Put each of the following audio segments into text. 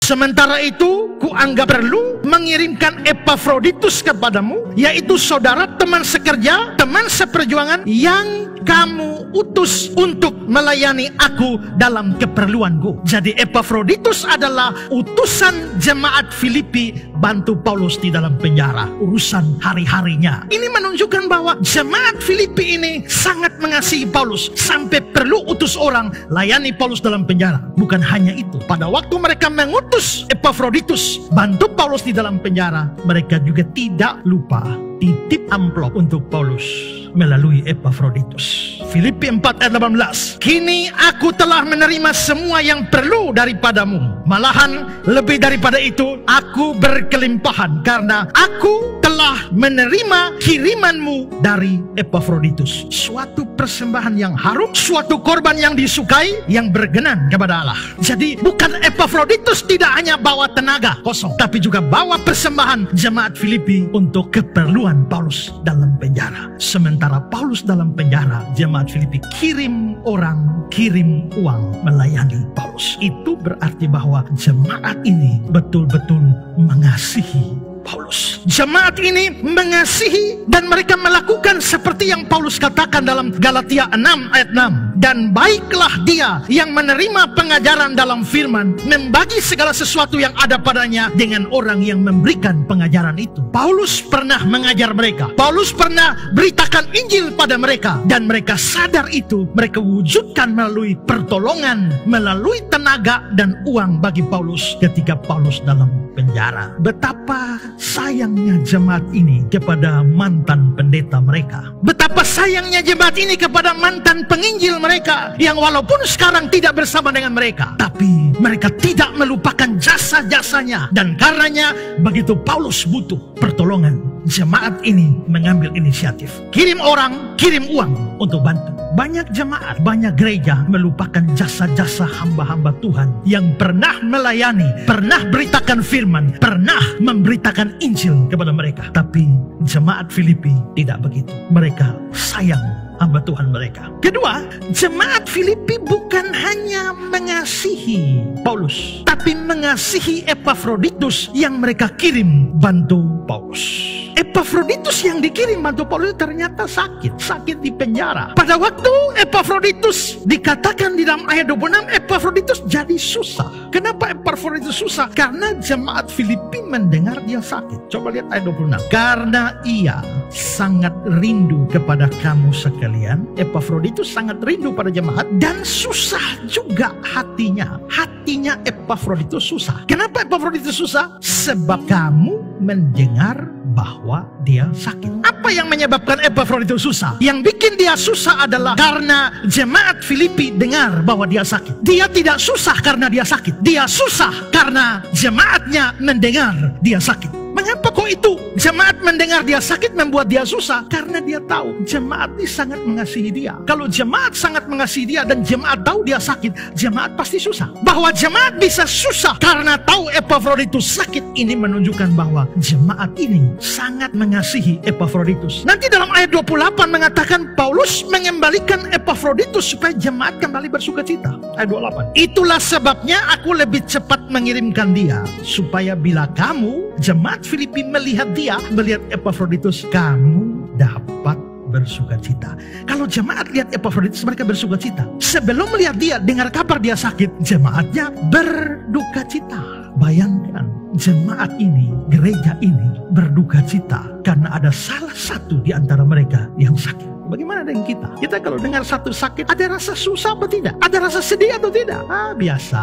Sementara itu, kuanggap perlu mengirimkan Epafroditus kepadamu, yaitu saudara, teman sekerja, teman seperjuangan yang kamu utus untuk melayani aku dalam keperluanku. Jadi Epafroditus adalah utusan jemaat Filipi bantu Paulus di dalam penjara, urusan hari-harinya. Ini menunjukkan bahwa jemaat Filipi ini sangat mengasihi Paulus sampai perlu utus orang layani Paulus dalam penjara. Bukan hanya itu, pada waktu mereka mengutus Epafroditus bantu Paulus di dalam penjara, mereka juga tidak lupa titip amplop untuk Paulus melalui Epafroditus. Filipi 4 ayat 18. Kini aku telah menerima semua yang perlu daripadamu. Malahan lebih daripada itu, aku berkelimpahan karena aku telah menerima kirimanmu dari Epafroditus. Suatu persembahan yang harum, suatu korban yang disukai, yang berkenan kepada Allah. Jadi bukan Epafroditus tidak hanya bawa tenaga kosong, tapi juga bawa persembahan jemaat Filipi untuk keperluan Paulus dalam penjara. Sementara Paulus dalam penjara, jemaat Filipi kirim orang, kirim uang melayani Paulus. Itu berarti bahwa jemaat ini betul-betul mengasihi Paulus. Jemaat ini mengasihi dan mereka melakukan seperti yang Paulus katakan dalam Galatia 6 ayat 6. Dan baiklah dia yang menerima pengajaran dalam firman, membagi segala sesuatu yang ada padanya dengan orang yang memberikan pengajaran itu. Paulus pernah mengajar mereka. Paulus pernah beritakan Injil pada mereka. Dan mereka sadar itu, mereka wujudkan melalui pertolongan, melalui tenaga dan uang bagi Paulus ketika Paulus dalam penjara. Betapa sayangnya jemaat ini kepada mantan pendeta mereka. Betapa sayangnya jemaat ini kepada mantan penginjil mereka, yang walaupun sekarang tidak bersama dengan mereka, tapi mereka tidak melupakan jasa-jasanya. Dan karenanya begitu Paulus butuh pertolongan, jemaat ini mengambil inisiatif. Kirim orang, kirim uang untuk bantu. Banyak jemaat, banyak gereja melupakan jasa-jasa hamba-hamba Tuhan yang pernah melayani, pernah beritakan firman, pernah memberitakan Injil kepada mereka. Tapi jemaat Filipi tidak begitu. Mereka sayang hamba Tuhan mereka. Kedua, jemaat Filipi bukan hanya mengasihi Paulus, tapi mengasihi Epafroditus yang mereka kirim bantu Paulus. Epafroditus yang dikirim bantu Paulus ternyata sakit di penjara. Pada waktu Epafroditus dikatakan di dalam ayat 26, Epafroditus jadi susah. Kenapa Epafroditus susah? Karena jemaat Filipi mendengar dia sakit. Coba lihat ayat 26. Karena ia sangat rindu kepada kamu sekalian. Epafroditus sangat rindu pada jemaat dan susah juga hatinya. Hatinya Epafroditus susah. Kenapa Epafroditus susah? Sebab kamu mendengar bahwa dia sakit. Apa yang menyebabkan Epafroditus susah? Yang bikin dia susah adalah karena jemaat Filipi dengar bahwa dia sakit. Dia tidak susah karena dia sakit. Dia susah karena jemaatnya mendengar dia sakit. Mengapa kok itu? Jemaat mendengar dia sakit membuat dia susah. Karena dia tahu jemaat ini sangat mengasihi dia. Kalau jemaat sangat mengasihi dia dan jemaat tahu dia sakit, jemaat pasti susah. Bahwa jemaat bisa susah karena tahu Epafroditus sakit, ini menunjukkan bahwa jemaat ini sangat mengasihi Epafroditus. Nanti dalam ayat 28 mengatakan Paulus mengembalikan Epafroditus supaya jemaat kembali bersuka cita. Ayat 28. Itulah sebabnya aku lebih cepat mengirimkan dia, supaya bila kamu, jemaat Filipi, melihat dia, melihat Epafroditus, kamu dapat bersuka cita. Kalau jemaat lihat Epafroditus, mereka bersuka cita. Sebelum melihat dia, dengar kabar dia sakit, jemaatnya berduka cita. Bayangkan, jemaat ini, gereja ini berduka cita karena ada salah satu di antara mereka yang sakit. Bagaimana dengan kita? Kita kalau dengar satu sakit, ada rasa susah atau tidak? Ada rasa sedih atau tidak? Biasa.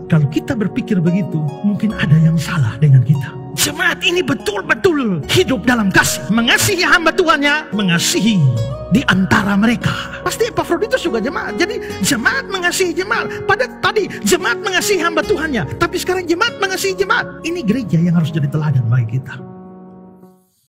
Kalau kita berpikir begitu, mungkin ada yang salah dengan kita. Jemaat ini betul-betul hidup dalam kasih, mengasihi hamba Tuhannya, mengasihi di antara mereka. Pasti Epafroditus juga jemaat. Jadi jemaat mengasihi jemaat. Pada tadi jemaat mengasihi hamba Tuhannya, tapi sekarang jemaat mengasihi jemaat. Ini gereja yang harus jadi teladan bagi kita.